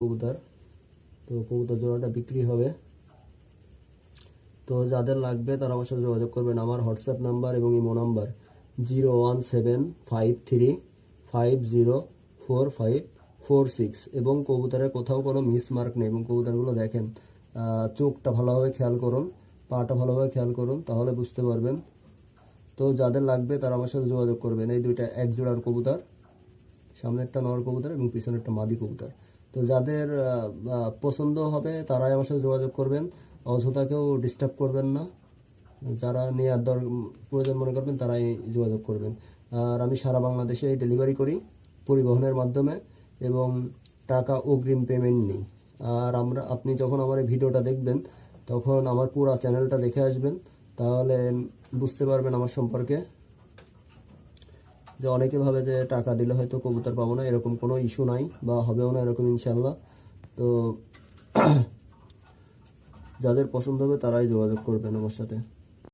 কবুতর। তো কবুতর জোড়াটা বিক্রি হবে। তো যাদের লাগবে তারা আমার সাথে যোগাযোগ করবেন। আমার হোয়াটসঅ্যাপ নাম্বার এবং ইমো নাম্বার 01753504546 এবং কবুতরের কোথাও কোনো মিসমার্ক নেই। এবং কবুতরগুলো দেখেন, চোখটা ভালোভাবে খেয়াল করুন, পাটা ভালোভাবে খেয়াল করুন, তাহলে বুঝতে পারবেন। তো যাদের লাগবে তারা আমার সাথে যোগাযোগ করবেন। এই দুইটা এক জোড়ার কবুতর, সামনে একটা নর কবুতর এবং পিছনে একটা মাদি কবুতর। তো যাদের পছন্দ হবে তারাই আমার সাথে যোগাযোগ করবেন, অযথা কেউ ডিস্টার্ব করবেন না। যারা নেওয়ার প্রয়োজন মনে করবেন তারাই যোগাযোগ করবেন। আর আমি সারা বাংলাদেশে ডেলিভারি করি পরিবহনের মাধ্যমে এবং টাকা অগ্রিম পেমেন্ট নিই। আর আপনি যখন আমার এই ভিডিওটা দেখবেন তখন আমার পুরো চ্যানেলটা দেখে আসবেন, তাহলে বুঝতে পারবেন আমার সম্পর্কে। যে অনেকে ভাবে যে টাকা দিলে হয়তো কবুতর পাবো না, এরকম কোনো ইস্যু নাই বা হবেও না এরকম ইনশাল্লাহ। তো যাদের পছন্দ হবে তারাই যোগাযোগ করবেন আমার সাথে।